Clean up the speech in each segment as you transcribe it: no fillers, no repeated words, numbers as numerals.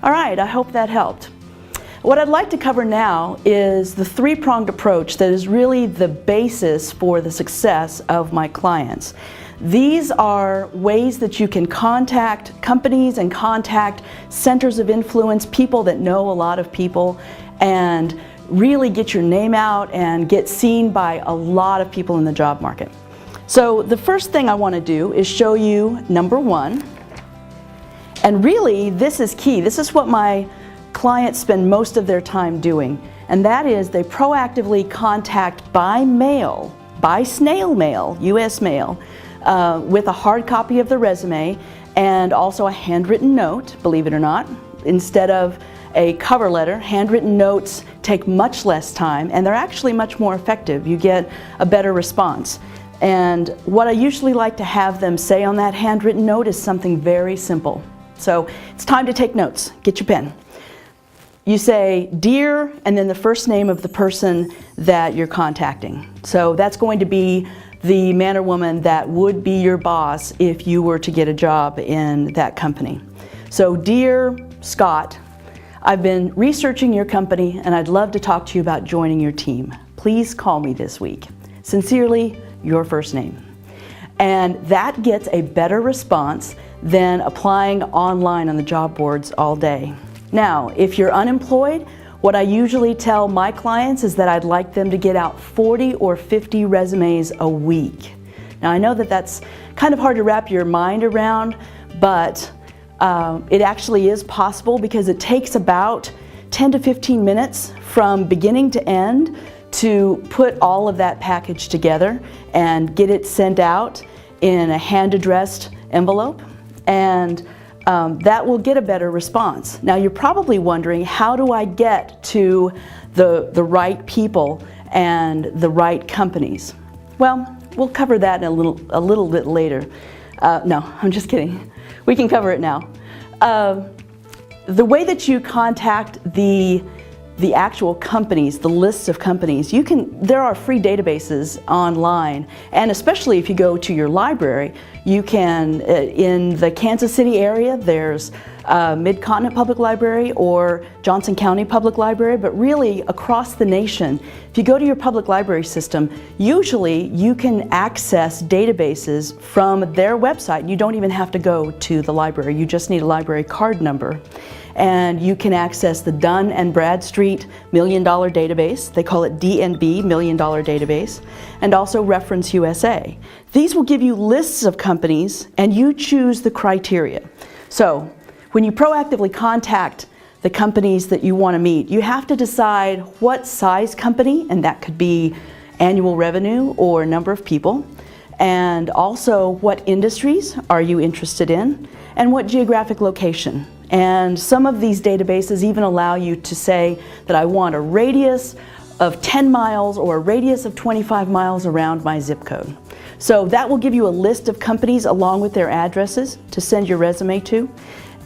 All right, I hope that helped. What I'd like to cover now is the three-pronged approach that is really the basis for the success of my clients. These are ways that you can contact companies and contact centers of influence, people that know a lot of people, and really get your name out and get seen by a lot of people in the job market. So the first thing I want to do is show you number one. And really, this is key. This is what my clients spend most of their time doing. And that is they proactively contact by mail, by snail mail, US mail, with a hard copy of the resume and also a handwritten note, believe it or not. Instead of a cover letter, handwritten notes take much less time and they're actually much more effective. You get a better response. And what I usually like to have them say on that handwritten note is something very simple. So it's time to take notes. Get your pen. You say, "Dear," and then the first name of the person that you're contacting. So that's going to be the man or woman that would be your boss if you were to get a job in that company. So, "Dear Scott, I've been researching your company and I'd love to talk to you about joining your team. Please call me this week. Sincerely, your first name." And that gets a better response than applying online on the job boards all day. Now, if you're unemployed, what I usually tell my clients is that I'd like them to get out 40 or 50 resumes a week. Now, I know that that's kind of hard to wrap your mind around, but it actually is possible because it takes about 10 to 15 minutes from beginning to end to put all of that package together and get it sent out in a hand-addressed envelope. And that will get a better response. Now you're probably wondering, how do I get to the right people and the right companies? Well, we'll cover that in a little bit later. No, I'm just kidding. We can cover it now. The way that you contact the actual companies, the lists of companies, there are free databases online, and especially if you go to your library, you can, in the Kansas City area, there's Mid-Continent Public Library or Johnson County Public Library, but really across the nation, if you go to your public library system, usually you can access databases from their website. You don't even have to go to the library, you just need a library card number. And you can access the Dun and Bradstreet $1 Million Database. They call it DNB, $1 Million Database, and also Reference USA. These will give you lists of companies and you choose the criteria. So when you proactively contact the companies that you want to meet, you have to decide what size company, and that could be annual revenue or number of people, and also what industries are you interested in, and what geographic location. And some of these databases even allow you to say that I want a radius of 10 miles or a radius of 25 miles around my zip code. So that will give you a list of companies along with their addresses to send your resume to.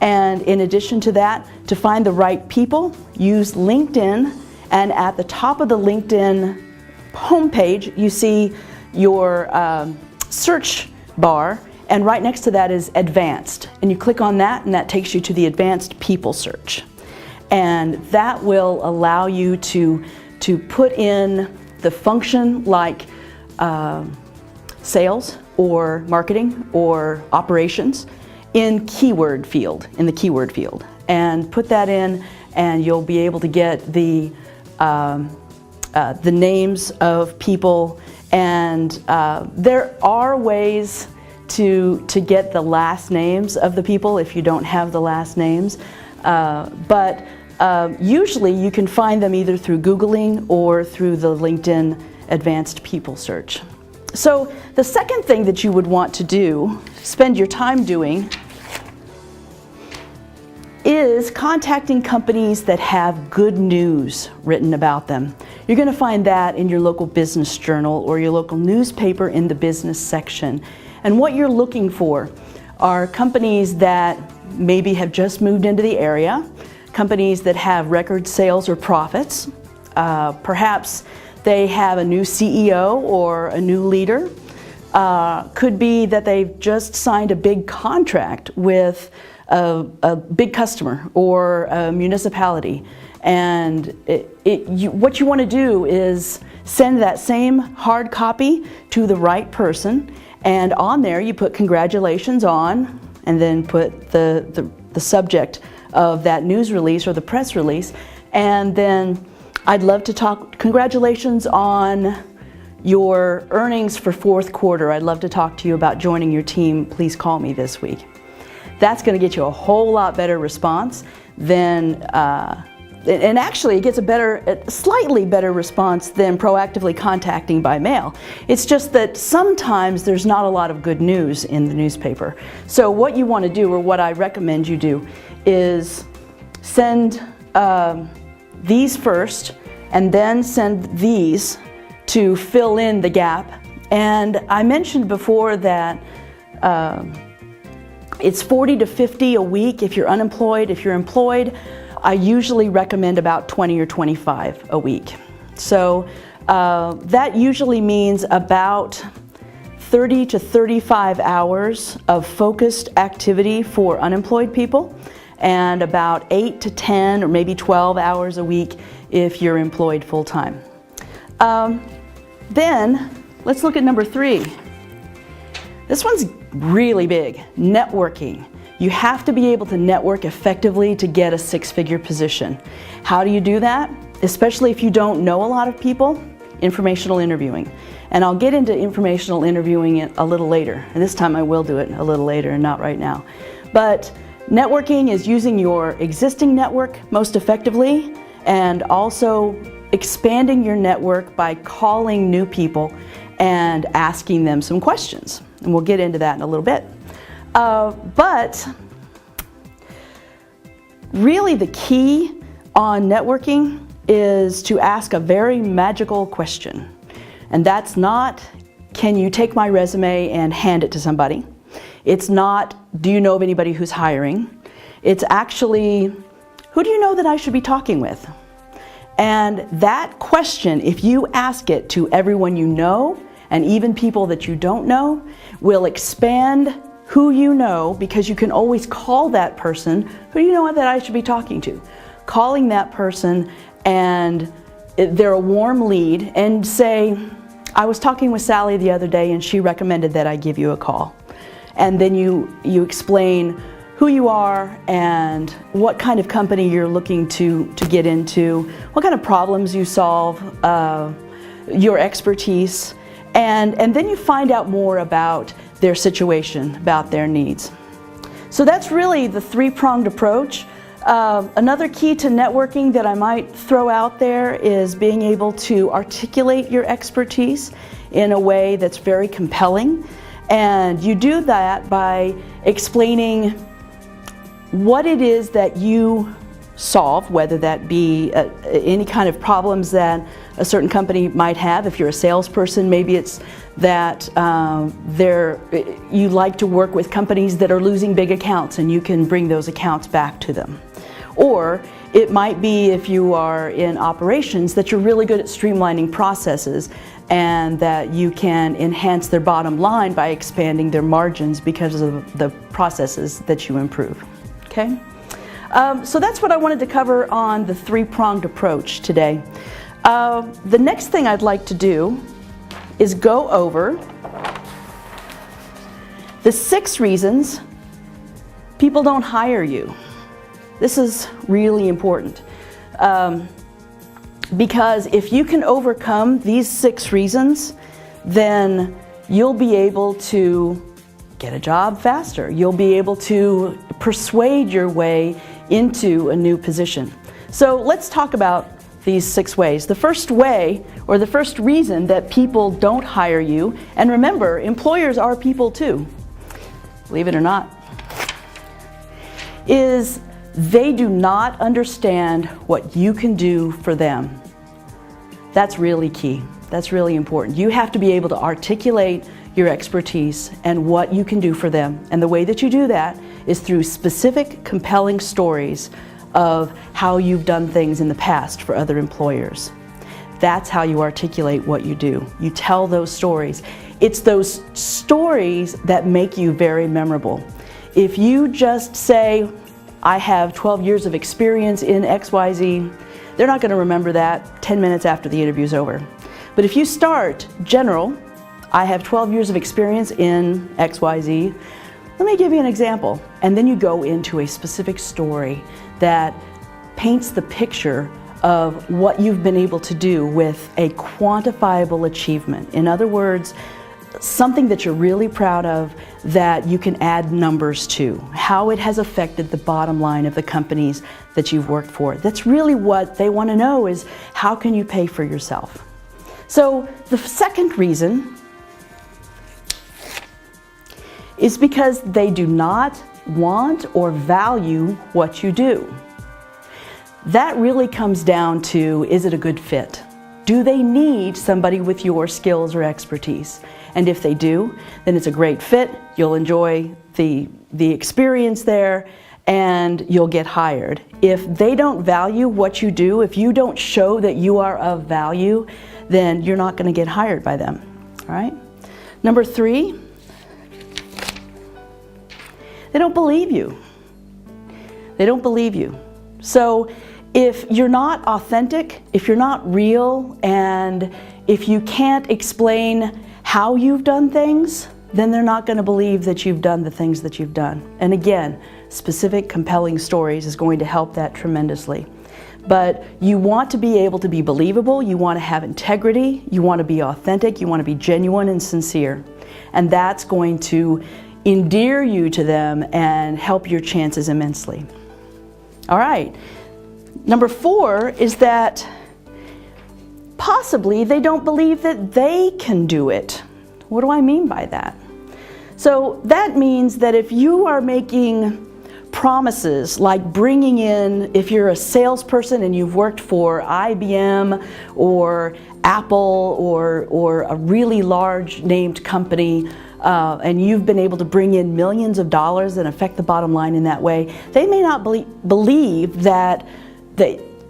And in addition to that, to find the right people, use LinkedIn, and at the top of the LinkedIn homepage, you see your search bar, and right next to that is Advanced. And you click on that, and that takes you to the Advanced People search. And that will allow you to put in the function like sales or marketing or operations in the keyword field, and put that in, and you'll be able to get the names of people. And there are ways to get the last names of the people if you don't have the last names, but usually you can find them either through Googling or through the LinkedIn Advanced People search. So the second thing that you would want to do, spend your time doing, is contacting companies that have good news written about them. You're going to find that in your local business journal or your local newspaper in the business section. And what you're looking for are companies that maybe have just moved into the area, companies that have record sales or profits, perhaps they have a new CEO or a new leader. Could be that they've just signed a big contract with a big customer or a municipality. And what you want to do is send that same hard copy to the right person, and on there you put congratulations on, and then put the subject of that news release or the press release, and then I'd love to talk, congratulations on your earnings for fourth quarter. I'd love to talk to you about joining your team. Please call me this week. That's going to get you a whole lot better response than, and actually it gets a slightly better response than proactively contacting by mail. It's just that sometimes there's not a lot of good news in the newspaper. So what you want to do, or what I recommend you do, is send these first and then send these to fill in the gap. And I mentioned before that it's 40 to 50 a week if you're unemployed. If you're employed, I usually recommend about 20 or 25 a week. So that usually means about 30 to 35 hours of focused activity for unemployed people, and about 8 to 10 or maybe 12 hours a week if you're employed full-time. Then let's look at number 3. This one's really big, networking. You have to be able to network effectively to get a 6-figure position. How do you do that? Especially if you don't know a lot of people, informational interviewing. And I'll get into informational interviewing a little later. And this time I will do it a little later and not right now. But networking is using your existing network most effectively, and also expanding your network by calling new people and asking them some questions. And we'll get into that in a little bit. But really the key on networking is to ask a very magical question. And that's not, can you take my resume and hand it to somebody? It's not, do you know of anybody who's hiring? It's actually, who do you know that I should be talking with? And that question, if you ask it to everyone you know, and even people that you don't know, will expand who you know, because you can always call that person, who do you know that I should be talking to? Calling that person, and they're a warm lead, and say, I was talking with Sally the other day and she recommended that I give you a call. And then you explain who you are and what kind of company you're looking to get into, what kind of problems you solve, your expertise, and then you find out more about their situation, about their needs. So that's really the 3-pronged approach. Another key to networking that I might throw out there is being able to articulate your expertise in a way that's very compelling. And you do that by explaining what it is that you solve, whether that be any kind of problems that a certain company might have. If you're a salesperson, maybe it's that you like to work with companies that are losing big accounts and you can bring those accounts back to them. Or it might be, if you are in operations, that you're really good at streamlining processes and that you can enhance their bottom line by expanding their margins because of the processes that you improve. Okay? So that's what I wanted to cover on the 3-pronged approach today. The next thing I'd like to do is go over the 6 reasons people don't hire you. This is really important because if you can overcome these 6 reasons, then you'll be able to get a job faster. You'll be able to persuade your way into a new position. So let's talk about these 6 ways. The first way, or the first reason that people don't hire you, and remember, employers are people too, believe it or not, is they do not understand what you can do for them. That's really key. That's really important. You have to be able to articulate your expertise and what you can do for them. And the way that you do that is through specific, compelling stories of how you've done things in the past for other employers. That's how you articulate what you do. You tell those stories. It's those stories that make you very memorable. if you just say, I have 12 years of experience in XYZ, they're not going to remember that 10 minutes after the interview's over. But if you start general, I have 12 years of experience in XYZ, let me give you an example. And then you go into a specific story that paints the picture of what you've been able to do with a quantifiable achievement. In other words, something that you're really proud of that you can add numbers to, how it has affected the bottom line of the companies that you've worked for. That's really what they want to know, is how can you pay for yourself? So the second reason is because they do not want or value what you do. That really comes down to, is it a good fit? Do they need somebody with your skills or expertise? And if they do, then it's a great fit. You'll enjoy the experience there and you'll get hired. If they don't value what you do, if you don't show that you are of value, then you're not going to get hired by them. All right? Number 3, they don't believe you. They don't believe you. So if you're not authentic, if you're not real, and if you can't explain how you've done things, then they're not going to believe that you've done the things that you've done. And again, specific, compelling stories is going to help that tremendously. But you want to be able to be believable, you want to have integrity, you want to be authentic, you want to be genuine and sincere. And that's going to endear you to them and help your chances immensely. All right. Number 4 is that possibly they don't believe that they can do it. What do I mean by that? So that means that if you are making promises like bringing in, if you're a salesperson and you've worked for IBM or Apple or a really large named company, and you've been able to bring in millions of dollars and affect the bottom line in that way, they may not believe that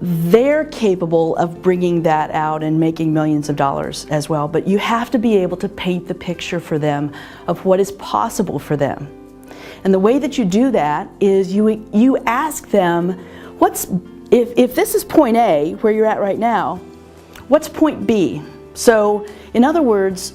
they're capable of bringing that out and making millions of dollars as well. But you have to be able to paint the picture for them of what is possible for them. And the way that you do that is you ask them, if this is point A, where you're at right now, what's point B? So in other words,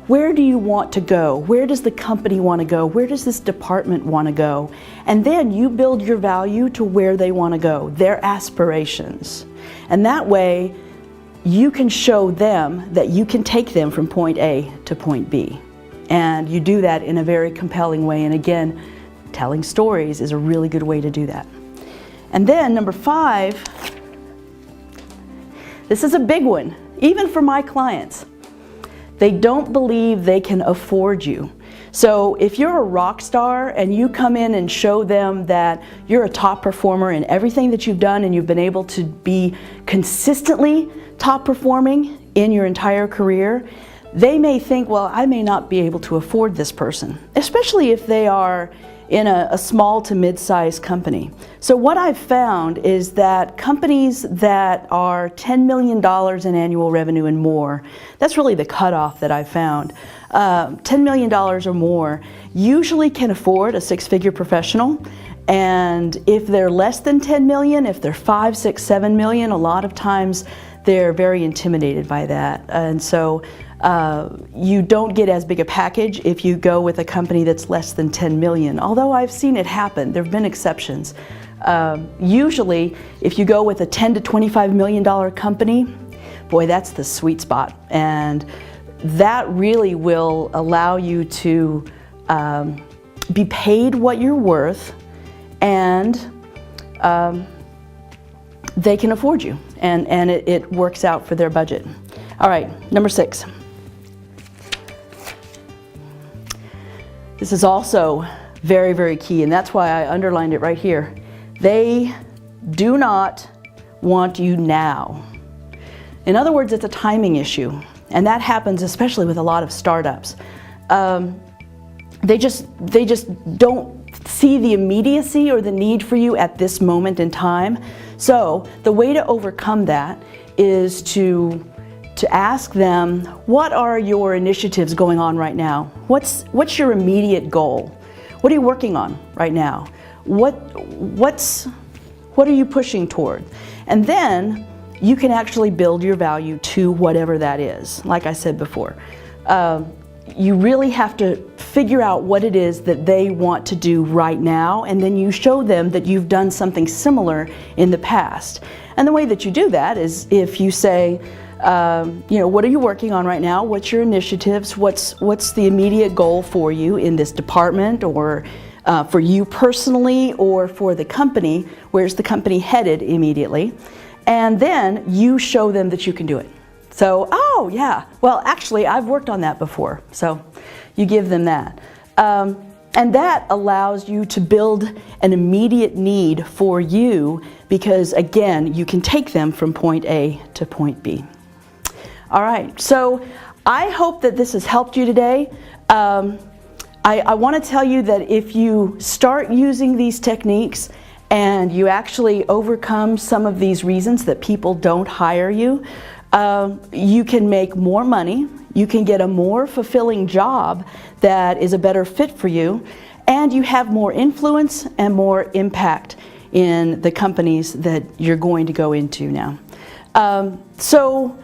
where do you want to go? Where does the company want to go? Where does this department want to go? And then you build your value to where they want to go, their aspirations. And that way, you can show them that you can take them from point A to point B. And you do that in a very compelling way. And again, telling stories is a really good way to do that. And then number 5, this is a big one, even for my clients. They don't believe they can afford you. So if you're a rock star and you come in and show them that you're a top performer in everything that you've done and you've been able to be consistently top performing in your entire career, they may think, well, I may not be able to afford this person, especially if they are in a small to mid-sized company. So what I've found is that companies that are $10 million in annual revenue and more, that's really the cutoff that I've found, $10 million or more usually can afford a 6-figure professional. And if they're less than 10 million, if they're 5, 6, 7 million, a lot of times they're very intimidated by that. And so you don't get as big a package if you go with a company that's less than 10 million. Although I've seen it happen, there have been exceptions. Usually, if you go with a $10 to $25 million company, boy, that's the sweet spot. And that really will allow you to be paid what you're worth, and they can afford you. And it works out for their budget. All right, number 6. This is also very, very key, and that's why I underlined it right here. They do not want you now. In other words, it's a timing issue, and that happens especially with a lot of startups. They just don't see the immediacy or the need for you at this moment in time. So the way to overcome that is to ask them, what are your initiatives going on right now? What's your immediate goal? What are you working on right now? What are you pushing toward? And then you can actually build your value to whatever that is. Like I said before, you really have to figure out what it is that they want to do right now, and then you show them that you've done something similar in the past. And the way that you do that is if you say, what are you working on right now? What's your initiatives? What's the immediate goal for you in this department, or for you personally, or for the company? Where's the company headed immediately? And then you show them that you can do it. So, oh yeah, well actually I've worked on that before. So you give them that. And that allows you to build an immediate need for you, because again, you can take them from point A to point B. All right, so I hope that this has helped you today. I want to tell you that if you start using these techniques and you actually overcome some of these reasons that people don't hire you, you can make more money, you can get a more fulfilling job that is a better fit for you, and you have more influence and more impact in the companies that you're going to go into now. So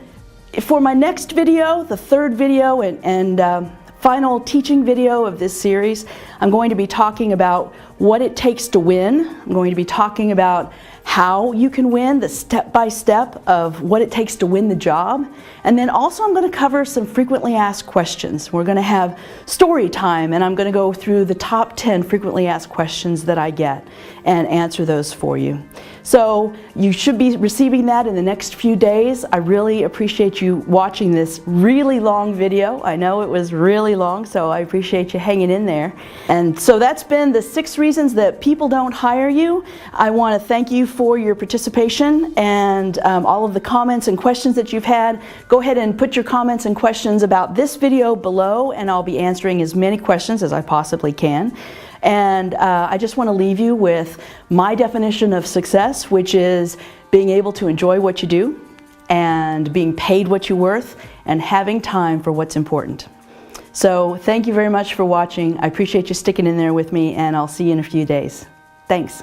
for my next video, the third video and final teaching video of this series, I'm going to be talking about what it takes to win. I'm going to be talking about how you can win, the step-by-step of what it takes to win the job. And then also I'm going to cover some frequently asked questions. We're going to have story time, and I'm going to go through the top 10 frequently asked questions that I get and answer those for you. So you should be receiving that in the next few days. I really appreciate you watching this really long video. I know it was really long, so I appreciate you hanging in there. And so that's been the 6 reasons that people don't hire you. I want to thank you for your participation and all of the comments and questions that you've had. Go ahead and put your comments and questions about this video below, and I'll be answering as many questions as I possibly can. And I just want to leave you with my definition of success, which is being able to enjoy what you do, and being paid what you're worth, and having time for what's important. So thank you very much for watching. I appreciate you sticking in there with me, and I'll see you in a few days. Thanks.